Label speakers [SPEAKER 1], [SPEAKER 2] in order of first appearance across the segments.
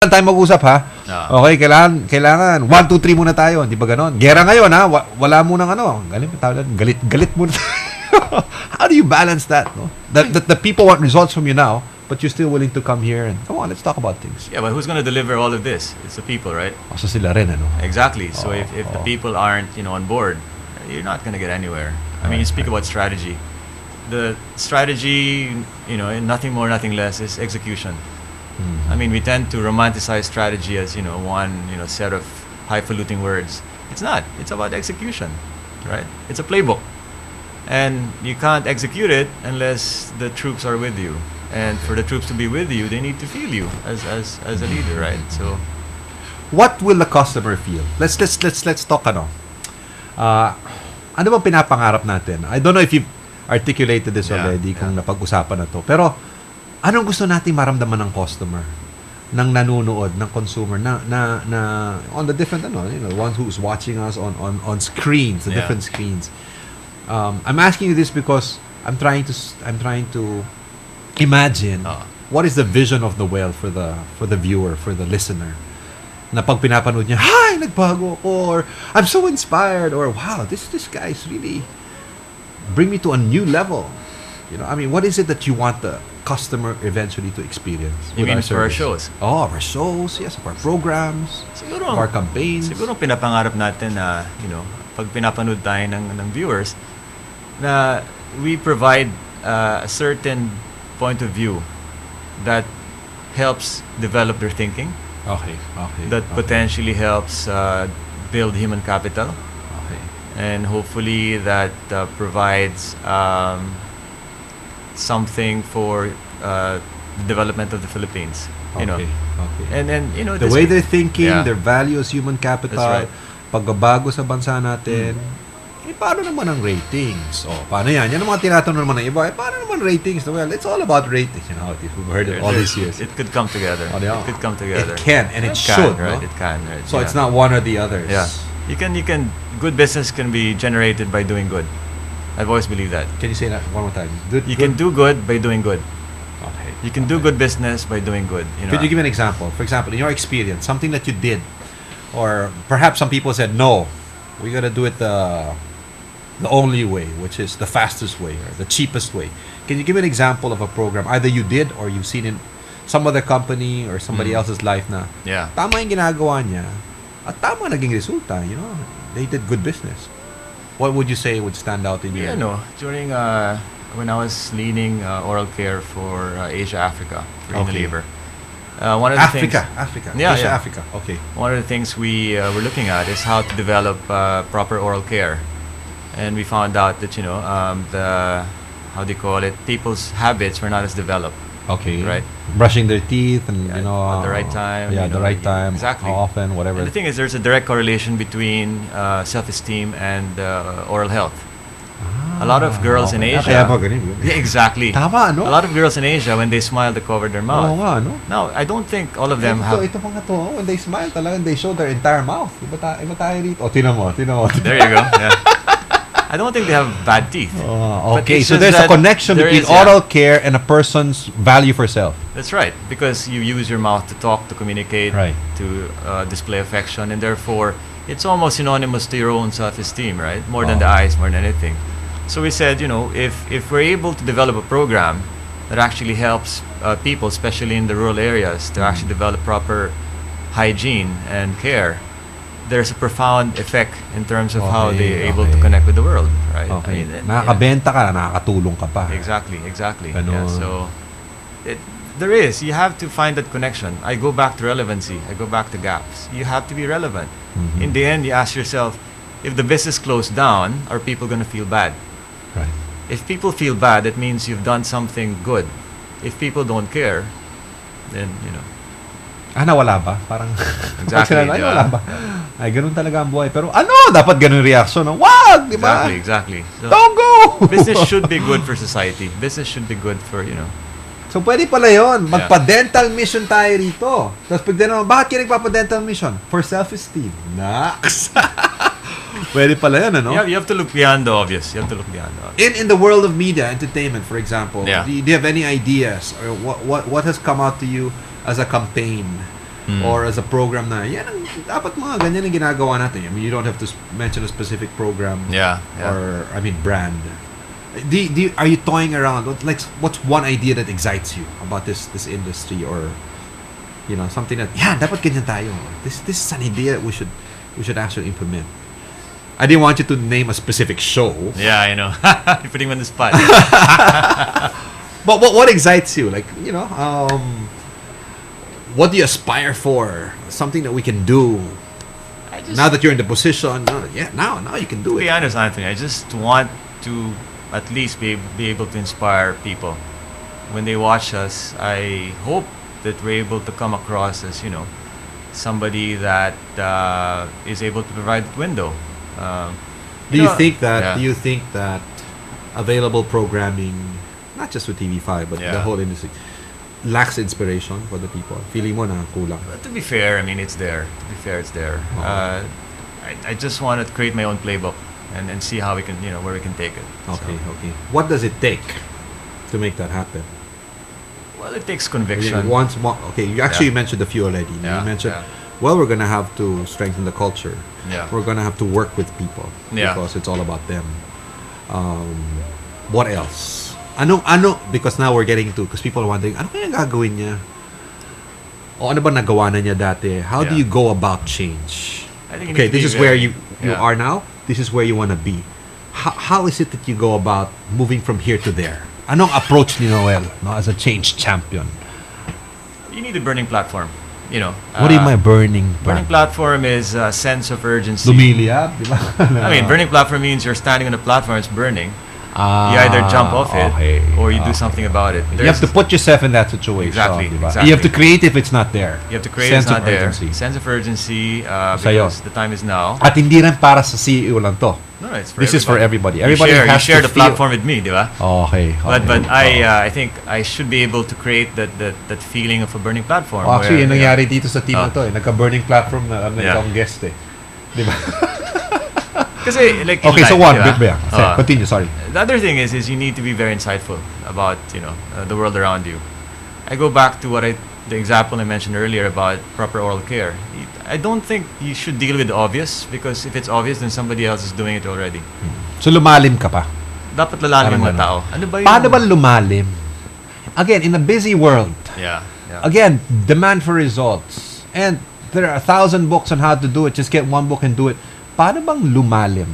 [SPEAKER 1] tayo mag-usap ha.
[SPEAKER 2] No.
[SPEAKER 1] Okay, kailangan 1 2 3 muna tayo, hindi ba ganoon? Gera ngayon ha, wala mo nang ano. Galit muna. How do you balance that, no? That the people want results from you now, but you're still willing to come here and come on, let's talk about things.
[SPEAKER 2] Yeah, but who's going to deliver all of this? It's the people, right?
[SPEAKER 1] So sila rin ano.
[SPEAKER 2] Exactly. So if the people aren't, on board, you're not going to get anywhere. I mean, you speak about strategy. The strategy, nothing more, nothing less, is execution. I mean, we tend to romanticize strategy as, one, set of highfalutin words. It's not. It's about execution, right? It's a playbook. And you can't execute it unless the troops are with you. And for the troops to be with you, they need to feel you as a leader, right? So,
[SPEAKER 1] what will the customer feel? Let's talk ano. Ano bang pinapangarap natin? I don't know if you've articulated this already kung napag-usapan na to. Pero anong gusto nating maramdaman ng customer, ng nanonood, ng consumer na on the different one who's watching us on screens, the different screens. I'm asking you this because I'm trying to imagine what is the vision of the well for the viewer, for the listener. Na pag pinapanood niya, "Hi, nagbago ako," or "I'm so inspired," or "Wow, this guy's really bring me to a new level." I mean, what is it that you want the customer eventually to experience?
[SPEAKER 2] You mean for our shows?
[SPEAKER 1] Oh, our shows, yes, of our programs,
[SPEAKER 2] siguro,
[SPEAKER 1] of our campaigns.
[SPEAKER 2] Siguro pinapangarap natin na, pag pinapanood tayo ng viewers, na we provide a certain point of view that helps develop their thinking.
[SPEAKER 1] Okay.
[SPEAKER 2] That potentially helps build human capital.
[SPEAKER 1] Okay.
[SPEAKER 2] And hopefully that provides something for the development of the Philippines.
[SPEAKER 1] Okay.
[SPEAKER 2] And
[SPEAKER 1] the way they're thinking, their value as human capital,
[SPEAKER 2] that's right.
[SPEAKER 1] Pagbabago sa bansa natin. Paano naman ang ratings? Paano yan? Yan ang mga tinatanong naman ng iba. Paano naman ratings? Well, it's all about ratings. We've heard it all these years.
[SPEAKER 2] It could come together. It could come together.
[SPEAKER 1] It can, and it should.
[SPEAKER 2] Right?
[SPEAKER 1] No?
[SPEAKER 2] It can. Right?
[SPEAKER 1] So it's not one or the other.
[SPEAKER 2] Yeah. You can. Good business can be generated by doing good. I've always believed that.
[SPEAKER 1] Can you say that one more time?
[SPEAKER 2] You can do good by doing good.
[SPEAKER 1] Okay.
[SPEAKER 2] You can do good business by doing good.
[SPEAKER 1] Could you give an example? For example, in your experience, something that you did, or perhaps some people said, "No, we gotta do it the only way, which is the fastest way or the cheapest way." Can you give an example of a program either you did or you've seen in some other company or somebody else's life na tama yung ginagawa niya at tama naging resulta, they did good business? What would you say would stand out in you?
[SPEAKER 2] During when I was leading oral care for Asia, Africa, for Unilever. One of the
[SPEAKER 1] Africa.
[SPEAKER 2] Yeah.
[SPEAKER 1] Africa. Okay.
[SPEAKER 2] One of the things we were looking at is how to develop proper oral care. And we found out that how do you call it? People's habits were not as developed.
[SPEAKER 1] Okay.
[SPEAKER 2] Right.
[SPEAKER 1] Brushing their teeth and
[SPEAKER 2] at the right time.
[SPEAKER 1] Yeah, the right time.
[SPEAKER 2] Exactly.
[SPEAKER 1] How often, whatever.
[SPEAKER 2] And the thing is, there's a direct correlation between self-esteem and oral health. A lot of girls in Asia. Yeah, exactly.
[SPEAKER 1] Tama, no?
[SPEAKER 2] A lot of girls in Asia, when they smile, they cover their mouth.
[SPEAKER 1] No?
[SPEAKER 2] Now, I don't think all of them have.
[SPEAKER 1] Ito mga to, when they smile, talagang they show their entire mouth. Iba tayo rito. Tinan mo.
[SPEAKER 2] There you go. Yeah. I don't think they have bad teeth.
[SPEAKER 1] Okay, so there's a connection between oral care and a person's value for self.
[SPEAKER 2] That's right, because you use your mouth to talk, to communicate,
[SPEAKER 1] right,
[SPEAKER 2] to display affection, and therefore it's almost synonymous to your own self-esteem, right? More than the eyes, more than anything. So we said, if we're able to develop a program that actually helps people, especially in the rural areas, to actually develop proper hygiene and care, there's a profound effect in terms of how they're able to connect with the world, right?
[SPEAKER 1] Okay. Nakakabenta ka, nakakatulong ka pa.
[SPEAKER 2] Exactly. Yeah, so there is. You have to find that connection. I go back to relevancy. I go back to gaps. You have to be relevant. In the end, you ask yourself, if the business closed down, are people going to feel bad?
[SPEAKER 1] Right.
[SPEAKER 2] If people feel bad, that means you've done something good. If people don't care, then,
[SPEAKER 1] nawala ba? Parang
[SPEAKER 2] exactly.
[SPEAKER 1] Wala ba? Ay, ganun talaga ang buhay. Pero dapat ganun reaction? Wag, di ba?
[SPEAKER 2] Exactly. So,
[SPEAKER 1] don't go!
[SPEAKER 2] Business should be good for society. Business should be good for,
[SPEAKER 1] So, pwede pala yun. Magpa-dental mission tayo rito. Tapos pag naman, bakit kayo nagpapa-dental mission? For self-esteem. Naks! Pwede pala yun, ano?
[SPEAKER 2] Yeah, you have to look beyond the obvious.
[SPEAKER 1] In the world of media, entertainment, for example,
[SPEAKER 2] Yeah.
[SPEAKER 1] do you have any ideas or what has come out to you as a campaign or as a program na, yan ang, dapat mga ganyan ang ginagawa natin. I mean, you don't have to mention a specific program or, I mean, brand. Are you toying around? What's one idea that excites you about this industry, or something that dapat ganyan tayo. This is an idea that we should actually implement. I didn't want you to name a specific show.
[SPEAKER 2] Yeah, I know. You're putting me on the spot.
[SPEAKER 1] But what excites you? What do you aspire for? Something that we can do. Now that you're in the position, now you can do it.
[SPEAKER 2] To be honest, Anthony, I just want to at least be able to inspire people. When they watch us, I hope that we're able to come across as, somebody that is able to provide that window.
[SPEAKER 1] Do you think that available programming, not just with TV5 but the whole industry, lacks inspiration for the people? Feeling mo na kulang?
[SPEAKER 2] But to be fair, I mean, it's there. It's there. I just want to create my own playbook and see how we can, where we can take it.
[SPEAKER 1] Okay. What does it take to make that happen?
[SPEAKER 2] Well, it takes conviction.
[SPEAKER 1] You mentioned a few already. You mentioned, we're going to have to strengthen the culture.
[SPEAKER 2] Yeah.
[SPEAKER 1] We're going to have to work with people because it's all about them. What else? Because now we're getting to, because people are wondering, ano kaya gagawin niya? O ano ba nagawa na niya dati? How do you go about change?
[SPEAKER 2] I think
[SPEAKER 1] this is where you are now. This is where you want to be. How is it that you go about moving from here to there? Anong approach ni Noel as a change champion?
[SPEAKER 2] You need a burning platform.
[SPEAKER 1] What do you mean burning?
[SPEAKER 2] Burning platform is a sense of urgency.
[SPEAKER 1] Lumiliyab, di ba?
[SPEAKER 2] I mean, burning platform means you're standing on a platform, it's burning. You either jump off it or you do something about it.
[SPEAKER 1] You have to put yourself in that situation.
[SPEAKER 2] Exactly.
[SPEAKER 1] You have to create if it's not there.
[SPEAKER 2] You have to create if it's not there. Sense of urgency because the time is now.
[SPEAKER 1] At hindi rin para sa CEO lang to.
[SPEAKER 2] No, it's for
[SPEAKER 1] this
[SPEAKER 2] everybody.
[SPEAKER 1] is for everybody. Everybody
[SPEAKER 2] you
[SPEAKER 1] has
[SPEAKER 2] share
[SPEAKER 1] to
[SPEAKER 2] the platform with me, di ba?
[SPEAKER 1] Okay.
[SPEAKER 2] But I think I should be able to create that feeling of a burning platform.
[SPEAKER 1] Actually, yung nangyari dito sa team na to, nagka-burning platform na itong guest Di ba?
[SPEAKER 2] Kasi
[SPEAKER 1] so one bit continue, sorry.
[SPEAKER 2] The other thing is you need to be very insightful about the world around you. I go back to the example I mentioned earlier about proper oral care. I don't think you should deal with the obvious, because if it's obvious, then somebody else is doing it already.
[SPEAKER 1] So lumalim ka pa?
[SPEAKER 2] Dapat lalalim ng tao. Ano ba yun?
[SPEAKER 1] Paano ba lumalim? Again, in a busy world.
[SPEAKER 2] Yeah.
[SPEAKER 1] Again, demand for results. And there are 1,000 books on how to do it. Just get one book and do it. Paano bang lumalim?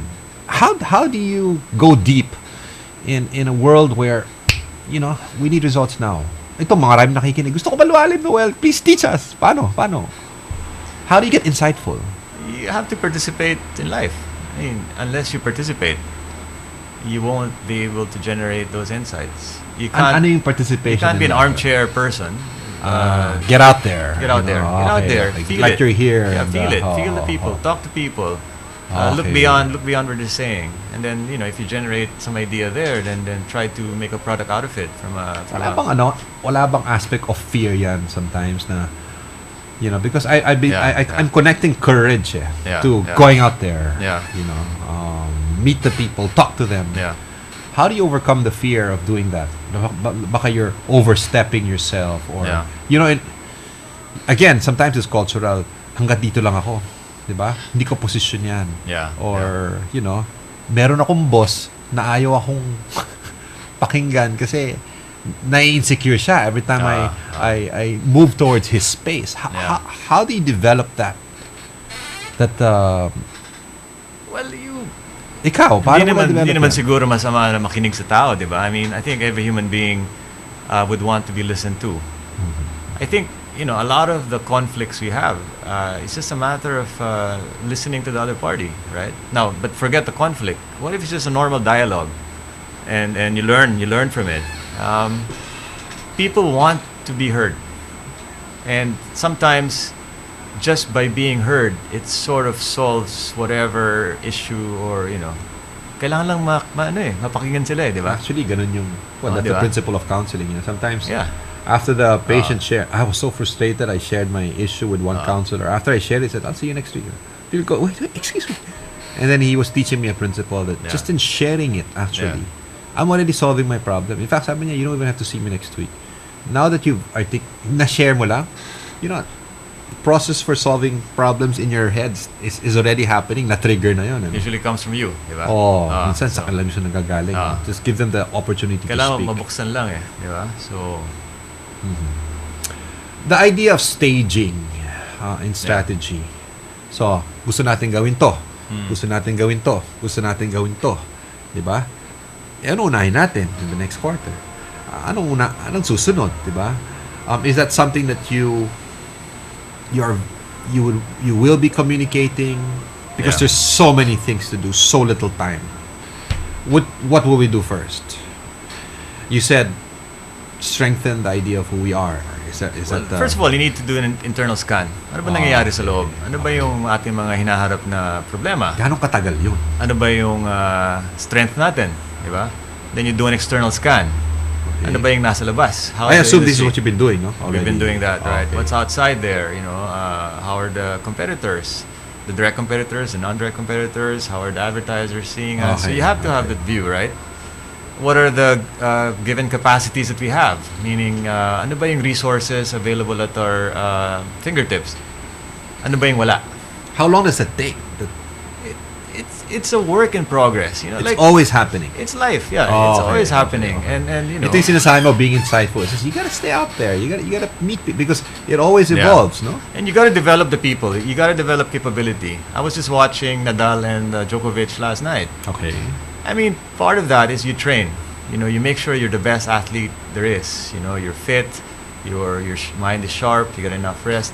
[SPEAKER 1] How do you go deep in a world where we need results now? Ito mga rhyme nakikinig. Gusto ko ba lumalim? Well, please teach us. Paano? How do you get insightful?
[SPEAKER 2] You have to participate in life. I mean, unless you participate, you won't be able to generate those insights. You can't.
[SPEAKER 1] Ano yung participation?
[SPEAKER 2] You can't be an armchair person.
[SPEAKER 1] Get out there.
[SPEAKER 2] Get out there. Feel
[SPEAKER 1] like
[SPEAKER 2] it.
[SPEAKER 1] you're here.
[SPEAKER 2] Yeah, feel it. Feel the people. Talk to people. Look beyond what they're saying, and then if you generate some idea there, then try to make a product out of it.
[SPEAKER 1] Wala bang aspect of fear yan sometimes na, because I'm connecting courage to going out there. Meet the people, talk to them.
[SPEAKER 2] Yeah.
[SPEAKER 1] How do you overcome the fear of doing that? Baka you're overstepping yourself, or again, sometimes it's cultural. Hanggat dito lang ako. Diba? Hindi ko posisyon yan.
[SPEAKER 2] Yeah.
[SPEAKER 1] Or, meron akong boss na ayaw akong pakinggan kasi na-insecure siya every time I move towards his space. How do you develop that?
[SPEAKER 2] Well,
[SPEAKER 1] ikaw, paano mo na-develop?
[SPEAKER 2] Hindi naman siguro masama na makinig sa tao, diba? I mean, I think every human being would want to be listened to. Mm-hmm. I think a lot of the conflicts we have, it's just a matter of listening to the other party, right? Now, but forget the conflict. What if it's just a normal dialogue, and you learn from it? People want to be heard, and sometimes just by being heard, it sort of solves whatever issue or kailangan lang mapakinggan sila, di ba?
[SPEAKER 1] Actually, ganun yung that's the principle of counseling. Sometimes.
[SPEAKER 2] Yeah.
[SPEAKER 1] After the patient shared, I was so frustrated. I shared my issue with one counselor. After I shared it, he said, "I'll see you next week." He'll go, wait, excuse me. And then he was teaching me a principle that just in sharing it, actually, I'm already solving my problem. In fact, sabi niya, you don't even have to see me next week. Now that you've na-share mo lang, process for solving problems in your head is already happening. Na-trigger na yun. Ano?
[SPEAKER 2] Usually comes from you, di ba?
[SPEAKER 1] Minsan sa kanila siya nagagaling. Just give them the opportunity to speak.
[SPEAKER 2] Kailangan mabuksan lang di ba? So,
[SPEAKER 1] the idea of staging in strategy. So, gusto natin gawin to. Gusto natin gawin to. Gusto natin gawin to. Di ba? Ano unahin natin in the next quarter? Anong susunod, di ba? Is that something that you will be communicating because there's so many things to do, so little time? What will we do first? You said strengthen the idea of who we are.
[SPEAKER 2] First of all, you need to do an internal scan. Ano ba nangyayari sa loob? Ano ba yung ating mga hinaharap na problema?
[SPEAKER 1] Gano'ng katagal yun?
[SPEAKER 2] Ano ba yung strength natin? Di ba? Then you do an external scan. Okay. Ano ba yung nasa labas?
[SPEAKER 1] I assume this is what you've been doing, no?
[SPEAKER 2] We've been doing that, right? Okay. What's outside there? How are the competitors? The direct competitors, the non-direct competitors? How are the advertisers seeing us? So you have to have that view, right? What are the given capacities that we have? Meaning, ano ba yung resources available at our fingertips? Ano ba yung wala?
[SPEAKER 1] How long does it take?
[SPEAKER 2] It's a work in progress.
[SPEAKER 1] It's always happening.
[SPEAKER 2] It's life, yeah. It's always happening, and
[SPEAKER 1] Ito yung sinasabi mo, being insightful. It's just, you gotta stay out there. You gotta meet people because it always evolves, no?
[SPEAKER 2] And you gotta develop the people. You gotta develop capability. I was just watching Nadal and Djokovic last night.
[SPEAKER 1] Okay.
[SPEAKER 2] I mean, part of that is you train. You make sure you're the best athlete there is. You're fit. Your mind is sharp. You get enough rest.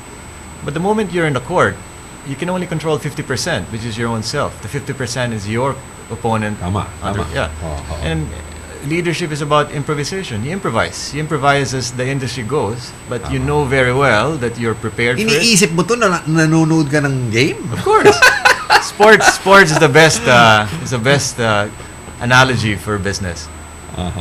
[SPEAKER 2] But the moment you're in the court, you can only control 50%, which is your own self. The 50% is your opponent.
[SPEAKER 1] Tama.
[SPEAKER 2] Yeah. And leadership is about improvisation. You improvise. You improvise as the industry goes, but you know very well that you're prepared for it.
[SPEAKER 1] Iniisip mo to na nanonood ka ng game?
[SPEAKER 2] Of course. Sports is the best analogy for business.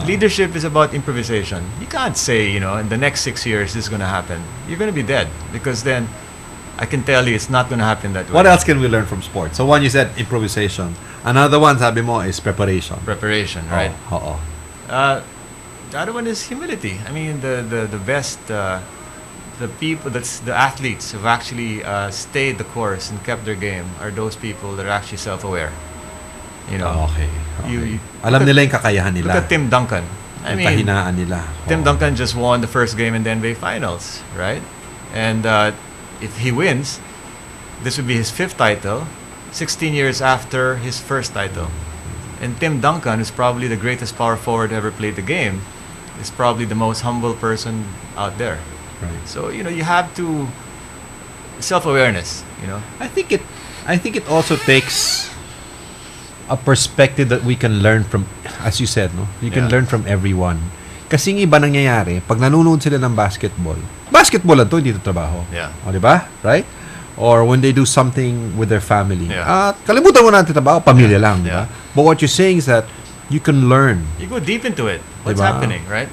[SPEAKER 2] Leadership is about improvisation. You can't say, in the next 6 years this is going to happen. You're going to be dead because then I can tell you it's not going to happen that way.
[SPEAKER 1] What else can we learn from sports? So one, you said improvisation. Another one, sabi mo, is preparation.
[SPEAKER 2] Preparation, right?
[SPEAKER 1] The
[SPEAKER 2] other one is humility. I mean, the best, the people, the athletes who've actually stayed the course and kept their game are those people that are actually self-aware.
[SPEAKER 1] Okay. Alam nila yung kakayahan nila.
[SPEAKER 2] Look at Tim Duncan. I mean,
[SPEAKER 1] kahinaan nila.
[SPEAKER 2] Tim Duncan just won the first game in the NBA Finals, right? And if he wins, this would be his 5th title, 16 years after his first title. And Tim Duncan is probably the greatest power forward to ever play the game. Is probably the most humble person out there.
[SPEAKER 1] Right.
[SPEAKER 2] So you have to self-awareness.
[SPEAKER 1] I think it also takes a perspective that we can learn from, as you said, no? You can learn from everyone. Kasi yung iba nangyayari, pag nanonood sila ng basketball lang to, hindi to trabaho.
[SPEAKER 2] Yeah.
[SPEAKER 1] O, diba? Right? Or when they do something with their family.
[SPEAKER 2] Yeah.
[SPEAKER 1] Kalimutan mo natin trabaho, pamilya lang, diba? But what you're saying is that you can learn.
[SPEAKER 2] You go deep into it. What's
[SPEAKER 1] diba?
[SPEAKER 2] happening, right?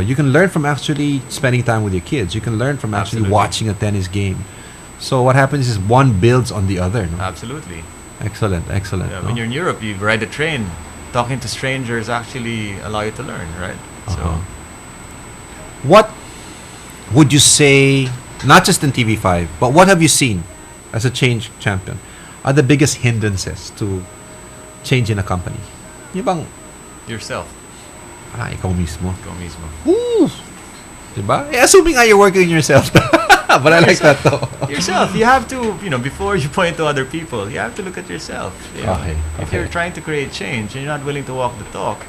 [SPEAKER 1] You can learn from actually spending time with your kids. You can learn from actually watching a tennis game. So what happens is one builds on the other. No?
[SPEAKER 2] Absolutely.
[SPEAKER 1] Excellent.
[SPEAKER 2] Yeah,
[SPEAKER 1] no?
[SPEAKER 2] When you're in Europe, you ride a train. Talking to strangers actually allow you to learn, right? So,
[SPEAKER 1] what would you say, not just in TV5, but what have you seen as a change champion, are the biggest hindrances to change in a company? Yung bang,
[SPEAKER 2] yourself.
[SPEAKER 1] Ikaw mismo.
[SPEAKER 2] Ooh.
[SPEAKER 1] Diba? Assuming you're working on yourself. But I like that though.
[SPEAKER 2] Yourself. You have to, before you point to other people, you have to look at yourself. If you're trying to create change and you're not willing to walk the talk,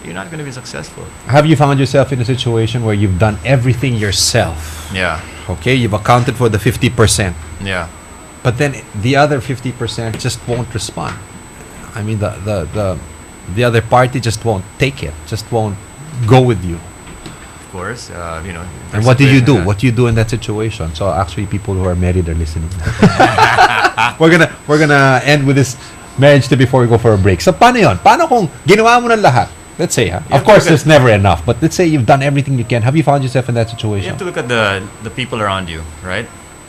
[SPEAKER 2] you're not going to be successful.
[SPEAKER 1] Have you found yourself in a situation where you've done everything yourself?
[SPEAKER 2] Yeah.
[SPEAKER 1] Okay, you've accounted for the 50%.
[SPEAKER 2] Yeah.
[SPEAKER 1] But then the other 50% just won't respond. I mean, the other party just won't take it, just won't go with you.
[SPEAKER 2] Of course,
[SPEAKER 1] And what do you do? What do you do in that situation? So actually, people who are married are listening. We're gonna end with this marriage tip before we go for a break. So paano yon? Paano kung ginawa mo ng lahat? Let's say, of course, there's never enough. But let's say you've done everything you can. Have you found yourself in that situation?
[SPEAKER 2] You have to look at the people around you, right?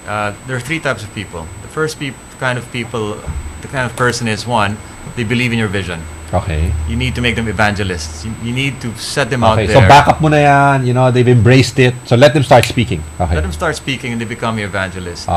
[SPEAKER 2] There are 3 types of people. The first kind of person is one, they believe in your vision.
[SPEAKER 1] Okay.
[SPEAKER 2] You need to make them evangelists. You need to set them out
[SPEAKER 1] Okay,
[SPEAKER 2] there.
[SPEAKER 1] so back up muna yan. You know, they've embraced it. So let them start speaking. Okay.
[SPEAKER 2] Let them start speaking and they become your evangelists.